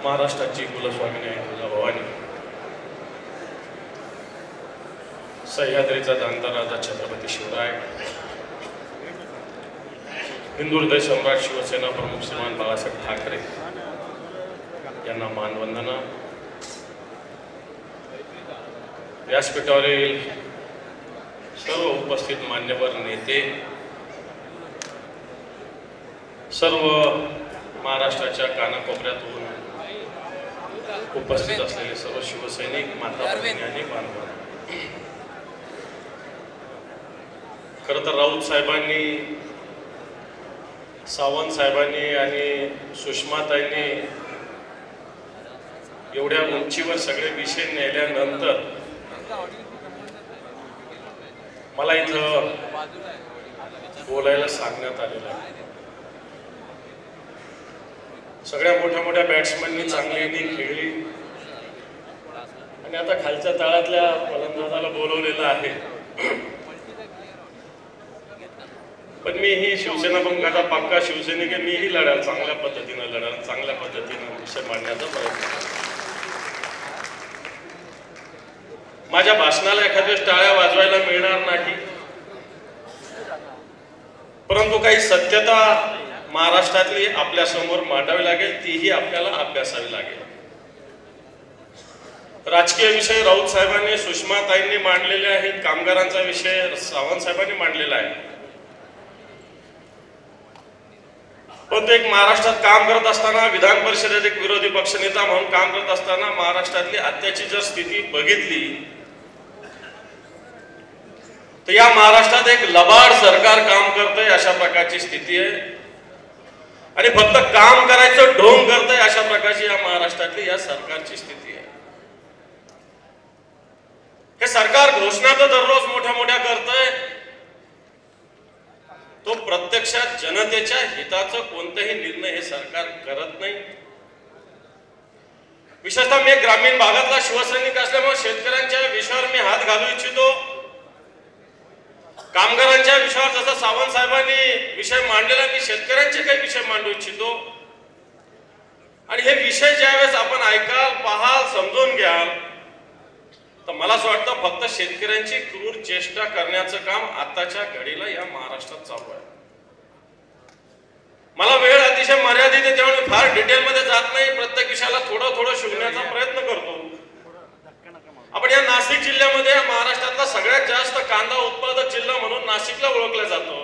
महाराष्ट्राची कुलस्वामिनी आहे तुळजाभवानी, सह्याद्रीचा दांता राजा छत्रपती शिवराय, हिंदू हृदय सम्राट शिवसेना प्रमुख श्रीमान बाळासाहेब ठाकरे यांना मानवंदना। व्यासपीठावरील सर्व उपस्थित मान्यवर नेते, सर्व महाराष्ट्राच्या कानाकोपऱ्यातून उपस्थित असलेले सर्व शिवसैनिक, माता भगिनी आणि बांधवांनो, खरं तर राऊत साहेबांनी, सावंत साहेबांनी आणि सुषमाताईंनी एवढ्या उंचीवर सगळे विषय नेल्यानंतर मला इथं बोलायला सांगण्यात आलेलं आहे। सगळ्या मोठ्या मोठ्या बॅट्समननी चांगली इनिंग खेळली आणि आता खालच्या तळातल्या फलंदाजाला बोलवलेलं आहे, पण मी ही शिवसेना पंखाचा पक्का शिवसैनिक आहे। मीही लढाल, चांगल्या पद्धतीनं लढाल, चांगल्या पद्धतीनं विषय मांडण्याचा प्रयत्न। माझ्या भाषणाला एखाद्या टाळ्या वाजवायला मिळणार नाही, परंतु काही सत्यता महाराष्ट्रातली आपल्या समोर मांडावी लागेल, तीही आपल्याला अभ्यासावी लागेल। राजकीय विषय राऊत साहेबांनी, सुषमाताईंनी मांडलेले आहेत, कामगारांचा विषय सावंत साहेबांनी मांडलेला आहे, पण एक महाराष्ट्रात काम करत असताना, विधान परिषदेत एक विरोधी पक्षनेता म्हणून काम करत असताना महाराष्ट्रातली आत्ताची जर स्थिती बघितली तर या महाराष्ट्रात एक लबाड सरकार काम करतंय अशा प्रकारची स्थिती आहे आणि फक्त काम करायचं ढोंग करतंय अशा प्रकारची या महाराष्ट्रातली या सरकारची स्थिती आहे। हे सरकार घोषणा तर दररोज मोठ्या मोठ्या करतंय, तो प्रत्यक्षात जनतेच्या हिताचं कोणताही निर्णय हे सरकार करत नाही। विशेषतः मी ग्रामीण भागातला शिवसैनिक असल्यामुळे शेतकऱ्यांच्या विषयावर मी हात घालू इच्छितो। कामगारांच्या विषयावर जसं सावंत साहेबांनी विषय मांडलेला, मी शेतकऱ्यांचे काही विषय मांडू इच्छितो आणि हे विषय ज्यावेळेस आपण ऐकाल, पाहाल, समजून घ्याल तर मला असं वाटतं फक्त शेतकऱ्यांची क्रूर चेष्टा करण्याचं काम आताच्या घडीला या महाराष्ट्रात चालू आहे। मला वेळ अतिशय मर्यादित आहे, त्यामुळे फार डिटेलमध्ये जात नाही, प्रत्येक विषयाला थोडं थोडं शिकण्याचा प्रयत्न करतो। आपण या नाशिक जिल्ह्यामध्ये महाराष्ट्रातला सगळ्यात जास्त कांदा उत्पादक जिल्हा म्हणून नाशिकला ओळखला जातो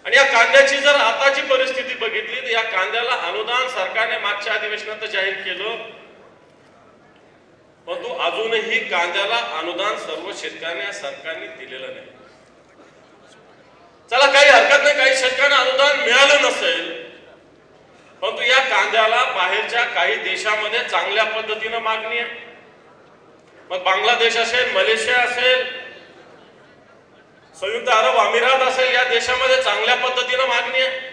आणि या कांद्याची जर आताची परिस्थिती बघितली तर या कांद्याला अनुदान सरकारने मागच्या अधिवेशनात जाहीर केलं, परंतु अजूनही कांद्याला अनुदान सर्व शेतकऱ्यांना सरकारने दिलेलं नाही। चला काही हरकत नाही, काही शेतकऱ्यांना अनुदान मिळालं नसेल, परंतु या कांद्याला बाहेरच्या काही देशामध्ये चांगल्या पद्धतीनं मागणी आहे। मग बांगलादेश असेल, मलेशिया असेल, संयुक्त अरब अमिरात असेल, या देशामध्ये चांगल्या पद्धतीनं मागणी आहे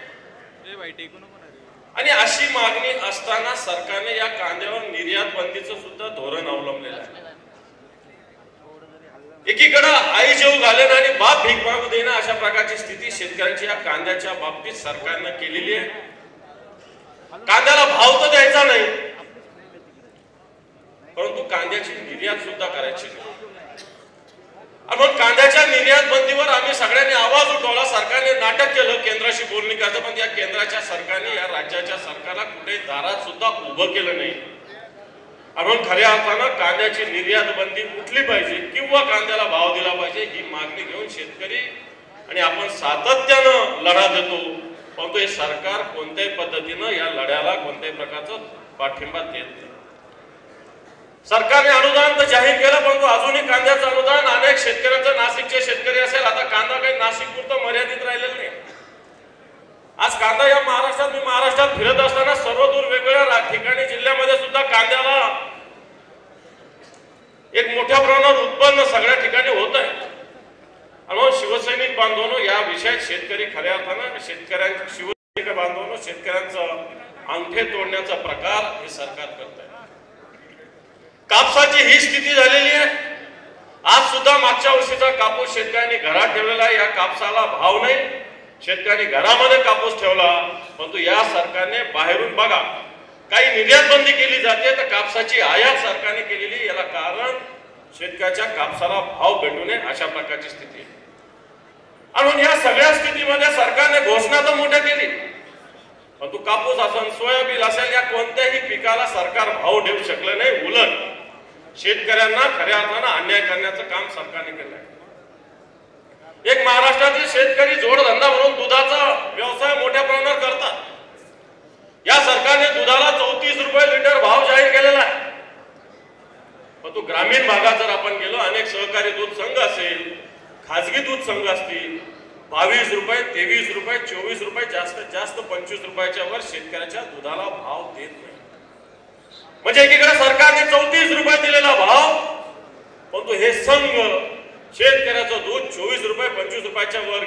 आणि अशी मागणी असताना सरकारने या कांद्यावर निर्यात बंदीचं सुद्धा धोरण अवलंबलेलं आहे। एकीकडे आई जेव घालेन आणि बाप भीक मागू देणं अशा प्रकारची स्थिती शेतकऱ्यांची या कांद्याच्या बाबतीत सरकारने केलेली आहे। कांद्याला भाव तर द्यायचा नाही, परंतु कांद्याची निर्यात सुद्धा करायची नाही। मग कांद्याच्या निर्यात बंदीवर आम्ही सगळ्यांनी आवाज उठवला, सरकारने नाटक केलं, केंद्राशी बोलणी करतं, पण या केंद्राच्या सरकारने या राज्याच्या सरकारला कुठे दारात सुद्धा उभं केलं नाही। म्हणून खऱ्या अर्थानं कांद्याची निर्यात बंदी उठली पाहिजे किंवा कांद्याला भाव दिला पाहिजे ही मागणी घेऊन शेतकरी आणि आपण सातत्यानं लढा देतो, परंतु हे सरकार कोणत्याही पद्धतीनं या लढ्याला कोणत्याही प्रकारचं पाठिंबा देत नाही। सरकारने अनुदान तर जाहीर केलं, परंतु अजूनही कांद्याचं अनुदान अनेक शेतकऱ्यांचं, नाशिकचे शेतकरी असेल, आता कांदा काही नाशिक पुरतं मर्यादित राहिलेलं नाही। आज कांदा या महाराष्ट्रात, मी महाराष्ट्रात फिरत असताना सर्वदूर वेगवेगळ्या ठिकाणी जिल्ह्यामध्ये सुद्धा कांद्याला एक मोठ्या प्रमाणावर उत्पन्न सगळ्या ठिकाणी होत आहे। म्हणून शिवसैनिक बांधवांनो, या विषयात शेतकरी खऱ्या अर्थानं शेतकऱ्यांचे, शिवसैनिक बांधवांनो, शेतकऱ्यांचं अंगठे तोडण्याचा प्रकार हे सरकार करत आहे। कापसाची ही स्थिती झालेली आहे, आज सुद्धा मागच्या वर्षीचा कापूस शेतकऱ्यांनी घरात ठेवलेला आहे, या कापसाला भाव नाही, शेतकऱ्यांनी घरामध्ये कापूस ठेवला, परंतु या सरकारने बाहेरून बघा काही निर्यात बंदी केली जाते तर कापसाची आयात सरकारने केलेली, याला कारण शेतकऱ्याच्या कापसाला भाव भेटू नये अशा प्रकारची स्थिती आहे. आणि म्हणून या सगळ्या स्थितीमध्ये सरकारने घोषणा तर मोठ्या केली, पण तू कापूस असेल, सोयाबीन असेल, या कोणत्याही पिकाला सरकार भाव देऊ शकलं नाही. उलट शेतकऱ्यांना खऱ्या अर्थानं अन्याय करण्याचं काम सरकारने केलं आहे. एक महाराष्ट्रातील शेतकरी जोडधंदा म्हणून दुधाचा व्यवसाय मोठ्या प्रमाणावर करतात. या सरकारने दुधाला 34 रुपये लिटर भाव जाहीर केलेला आहे. पण तू ग्रामीण भागात जर आपण गेलो, अनेक सहकारी दूध संघ असेल, खाजगी दूध संघ असतील, 22 रुपये, 23 रुपये, 24 रुपये, जास्तीत जास्त 25 रुपयाच्या वर शेतकऱ्याच्या दुधाला भाव देत नाही. म्हणजे एकीकडे सरकारने 34 रुपये दिलेला भाव, परंतु हे संघ शेतकऱ्याचं दूध 24 रुपये 25 रुपयाच्या वर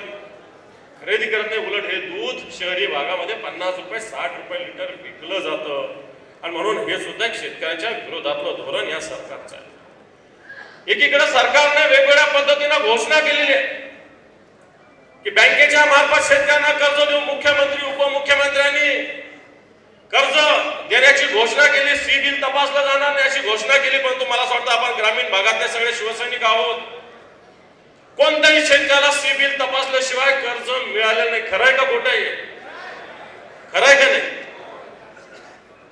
खरेदी करत नाही. उलट हे दूध शहरी भागामध्ये 50 रुपये 60 रुपये लिटर विकलं जातं. आणि म्हणून हे सुद्धा एक शेतकऱ्याच्या विरोधातलं धोरण या सरकारचं आहे. एकीकडे सरकारने वेगवेगळ्या पद्धतीने घोषणा केलेली आहे की बँकेच्या मार्फत शेतकऱ्यांना कर्ज देऊन मुख्यमंत्री उपमुख्यमंत्र्यांनी कर्ज देण्याची घोषणा केली. सिबिल तपासलं जाणार नाही अशी घोषणा केली. परंतु मला असं वाटतं आपण ग्रामीण भागातले सगळे शिवसैनिक आहोत, कोणत्याही शेतकऱ्याला सिबिल तपासल्याशिवाय कर्ज मिळालेलं नाही. खरंय का खोटं आहे? खरंय का नाही?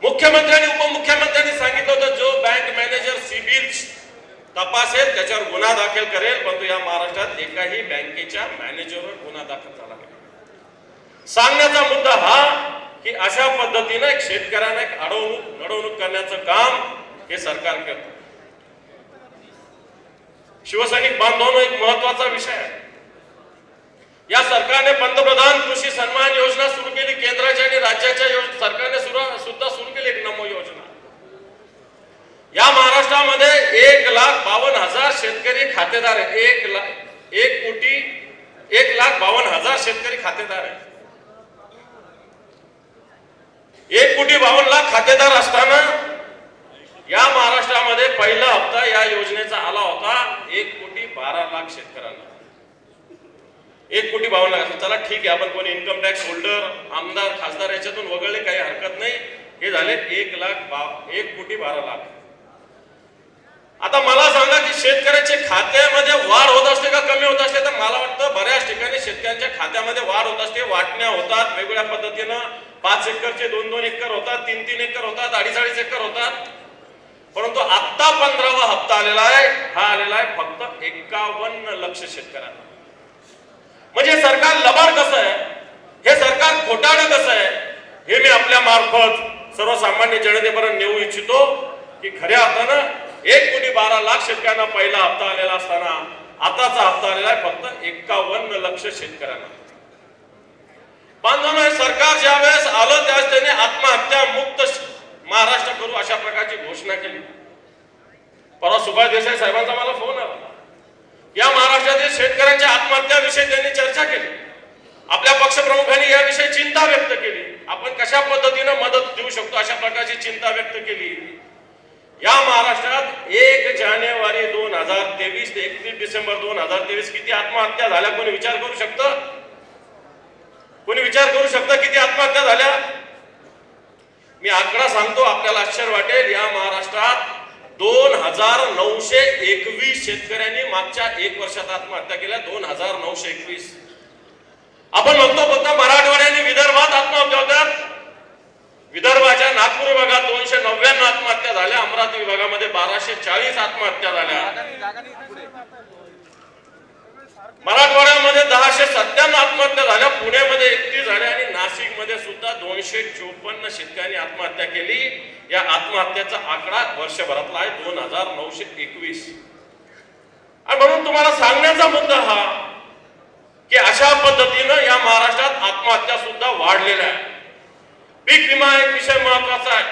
मुख्यमंत्री आणि उपमुख्यमंत्र्यांनी सांगितलं होतं जो बँक मॅनेजर सिबिल तपासेल त्याच्यावर गुन्हा दाखल करेल. परंतु या महाराष्ट्रात एकाही बँकेच्या मॅनेजरवर गुन्हा दाखल झाला नाही. सांगण्याचा मुद्दा हा की अशा पद्धतीने एक शेतकऱ्यांना एक अडवणूक करण्याचं काम हे सरकार करतं. शिवसैनिक बांधवांनो, एक महत्वाचा विषय आहे. या सरकारने पंतप्रधान कृषी सन्मान योजना सुरू केली. केंद्राच्या आणि राज्याच्या सरकारने सुद्धा सुरू केली एक नमो योजना. या महाराष्ट्रामध्ये 1,52,000 शेतकरी खातेदार आहेत. 1,52,000 शेतकरी खातेदार आहेत. 1,52,00,000 खातेदार असताना या महाराष्ट्रामध्ये पहिला हप्ता या योजनेचा आला होता 1,12,00,000 शेतकऱ्यांना. 1,52,00,000. चला ठीक आहे, आपण कोणी इन्कम टॅक्स होल्डर, आमदार, खासदार याच्यातून वगळले काही हरकत नाही. हे झाले 1,12,00,000. आता मला सांगा की शेतकऱ्याच्या खात्यामध्ये वाढ होत असते का कमी होत असते? तर मला वाटतं बऱ्याच ठिकाणी शेतकऱ्यांच्या खात्यामध्ये वाढ होत असते. वाटण्या होतात वेगवेगळ्या पद्धतीनं. 5 एकरचे 2-2 एकर होतात, 3-3 एकर होतात, 2.5-2.5 एकर होतात. परंतु आता 15वा हप्ता आलेला आहे. हा आलेला आहे फक्त 51 लक्ष शेतकऱ्यांना. म्हणजे सरकार लबाड कसं आहे, हे सरकार खोटारडं कसं आहे, हे मी आपल्या मार्फत सर्वसामान्य जनतेपर्यंत नेऊ इच्छितो की खऱ्या अर्थानं 1,12,00,000 शेतकऱ्यांना पहिला हप्ता आलेला असताना आताचा हप्ता आलेला आहे फक्त 51 लक्ष शेतकऱ्यांना. बांधवांनो, सरकार ज्यावेळेस आलं त्यावेळेस त्यांनी आत्महत्या मुक्त महाराष्ट्र करू अशा प्रकारची घोषणा केली. परवा सुभाष देसाई साहेबांचा मला फोन आला. या महाराष्ट्रातील शेतकऱ्यांच्या आत्महत्याविषयी त्यांनी चर्चा केली. आपल्या पक्षप्रमुखांनी याविषयी चिंता व्यक्त केली. आपण कशा पद्धतीने मदत देऊ शकतो अशा प्रकारची चिंता व्यक्त केली. या महाराष्ट्रात 1 जानेवारी 2023 ते 31 डिसेंबर 2023 किती आत्महत्या झाल्या कोणी विचार करू शकतं? कोणी विचार करू शकतं किती आत्महत्या झाल्या? मी आकडा सांगतो, आपल्याला आश्चर्य वाटेल. या महाराष्ट्रात 2,921 शेतकऱ्यांनी मागच्या 1 वर्षात आत्महत्या केल्या. 2,921. आपण म्हणतो फक्त मराठवाड्याने विदर्भात आत्महत्या होत्या. विदर्भाच्या नागपूर विभागात 299 आत्महत्या झाल्या. अमरावती विभागामध्ये 1240 आत्महत्या झाल्या. मराठवाड्यामध्ये 1057 आत्महत्या झाल्या. पुण्यामध्ये 31 झाल्या आणि नाशिक मध्ये सुद्धा 254 शेतकऱ्यांनी आत्महत्या केली. या आत्महत्याचा आकडा वर्षभरातला आहे 2,921. आणि म्हणून तुम्हाला सांगण्याचा मुद्दा हा की अशा पद्धतीनं या महाराष्ट्रात आत्महत्या सुद्धा वाढलेल्या आहे. पीक विमा एक विषय महत्वाचा आहे.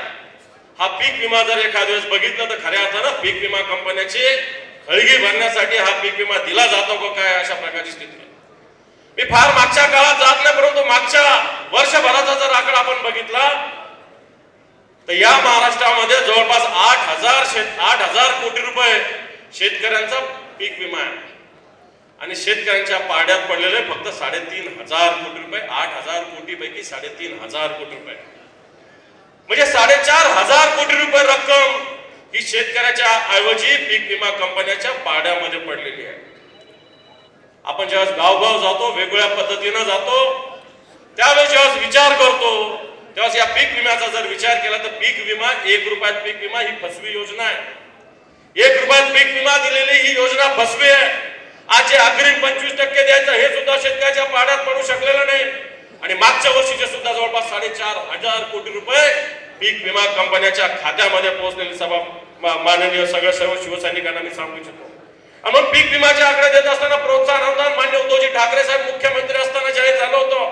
हा पीक विमा जर एखाद्या वेळेस बघितलं तर खऱ्या अर्थानं पीक विमा कंपन्याची खळगी भरण्यासाठी हा पीक विमा दिला जातो का काय अशा प्रकारची स्थिती आहे. मी फार मागच्या काळात जात नाही, परंतु मागच्या वर्षभराचा जर आकडा आपण बघितला तर या महाराष्ट्रामध्ये जवळपास 8,000 कोटी रुपये शेतकऱ्यांचा पीक विमा आहे. आणि शेतकऱ्यांच्या पाड्यात पडलेले फक्त 3,500 कोटी रुपये. 8,000 कोटी पैकी 3,500 कोटी रुपये. म्हणजे 4,500 कोटी रुपये रक्कम ही शेतकऱ्याच्या ऐवजी पीक विमा कंपन्यांच्या पाड्यामध्ये पडलेली आहे. आपण जेव्हा गावगाव जातो, वेगवेगळ्या पद्धतीनं जातो, त्यावेळेस जेव्हा विचार करतो, तेव्हा या पीक विम्याचा जर विचार केला तर पीक विमा 1 रुपयात पीक विमा ही फसवी योजना आहे. 1 रुपयात पीक विमा दिलेली ही योजना फसवी आहे. आज जे अग्रिम 25% द्यायचं हे सुद्धा शेतकऱ्याच्या पाड्यात पडू शकलेलं नाही. आणि मागच्या वर्षीचे सुद्धा जवळपास 4,500 कोटी रुपये पीक विमा कंपन्यांच्या खात्यामध्ये पोहोचलेले सभा माननीय सगळ्या सर्व शिवसैनिकांना मी सांगू इच्छितो. म्हणून पीक विमाचे आकडे देत असताना प्रोत्साहन अनुदान मान्य उद्धवजी ठाकरे साहेब मुख्यमंत्री असताना जाहीर झालं होतं.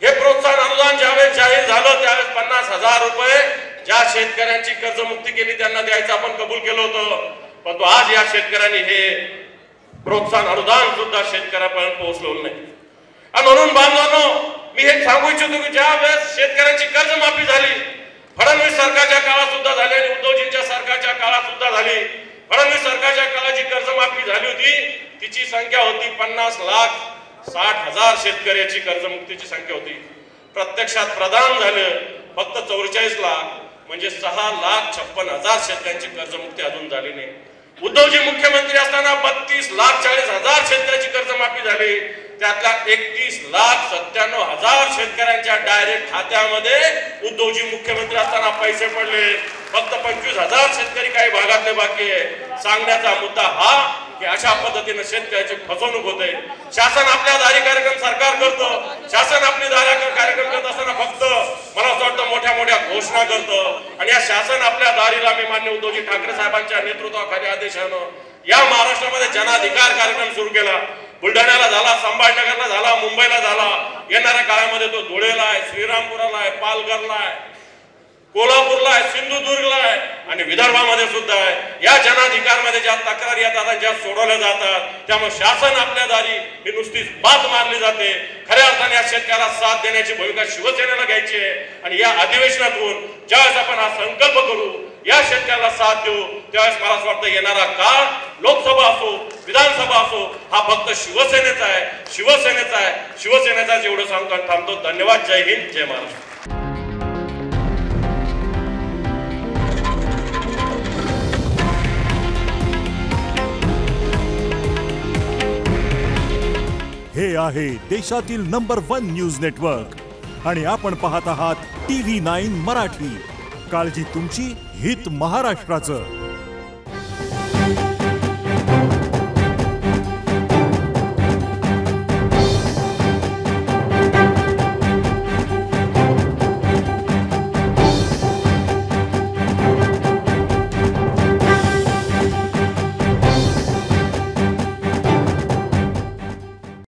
हे प्रोत्साहन अनुदान ज्यावेळेस जाहीर झालं त्यावेळेस 50,000 रुपये ज्या शेतकऱ्यांची कर्जमुक्ती केली त्यांना द्यायचं आपण कबूल केलं होतं. परंतु आज या शेतकऱ्यांनी हे प्रोत्साहन अनुदान सुद्धा शेतकऱ्यापर्यंत पोहोचलेलं नाही. आणि म्हणून बांधवांनो, मी हे सांगू इच्छितो की ज्या वेळेस शेतकऱ्यांची कर्जमाफी झाली, फडणवीस सरकारच्या काळात सुद्धा झाली आणि उद्धवजींच्या सरकारच्या काळात सुद्धा झाली. फडणवीस सरकारच्या काळात जी कर्जमाफी झाली होती तिची संख्या होती 50,60,000 शेतकऱ्याची कर्जमुक्तीची संख्या होती. प्रत्यक्षात प्रदान झालं फक्त 44 लाख, म्हणजे 6,56,000 शेतकऱ्यांची कर्जमुक्ती अजून झाली नाही. उद्धवजी मुख्यमंत्री असताना 32,40,000 शेतकऱ्याची कर्जमाफी झाली. त्यातल्या 31,97,000 शेतकऱ्यांच्या डायरेक्ट खात्यामध्ये उद्धवजी मुख्यमंत्री असताना पैसे पडले. फक्त 25,000 शेतकरी काही भागातले बाकी आहे. सांगण्याचा मुद्दा हा की अशा पद्धतीने शेतकऱ्याची फसवणूक होते. शासन आपल्या दारी कार्यक्रम सरकार करतं. शासन आपली दारी कार्यक्रम करत असताना फक्त मला असं वाटतं मोठ्या मोठ्या घोषणा करतं. आणि या शासन आपल्या दारीला मी मान्य उद्धवजी ठाकरे साहेबांच्या नेतृत्वाखाली आदेशानं या महाराष्ट्रामध्ये जनाधिकार कार्यक्रम सुरू केला. बुलढाण्याला झाला, संभाजीनगरला झाला, मुंबईला झाला. येणाऱ्या काळामध्ये तो धुळेला आहे, श्रीरामपूरला आहे, पालघरला आहे, कोल्हापूरला आहे, सिंधुदुर्गला आहे आणि विदर्भामध्ये सुद्धा आहे. या जनाधिकारमध्ये ज्या तक्रारी येतात, ज्या सोडवल्या जातात, त्यामुळे शासन आपल्या दारी ही नुसतीच बात मारली जाते. खऱ्या अर्थाने या शेतकऱ्याला साथ देण्याची भूमिका शिवसेनेला घ्यायची आहे. आणि या अधिवेशनातून ज्यावेळेस आपण हा संकल्प करू, या शेतकऱ्याला साथ देऊ, त्यावेळेस मला असं वाटतं येणारा काळ लोकसभा असो, विधानसभा असो, हा फक्त शिवसेनेचा आहे, शिवसेनेचा आहे, शिवसेनेचा. एवढं सांगतो आणि थांबतो. धन्यवाद. जय हिंद, जय महाराष्ट्र. हे आहे देशातील नंबर 1 न्यूज नेटवर्क आणि आपण पाहत आहात TV9 मराठी. काळजी तुमची, हित महाराष्ट्राचं.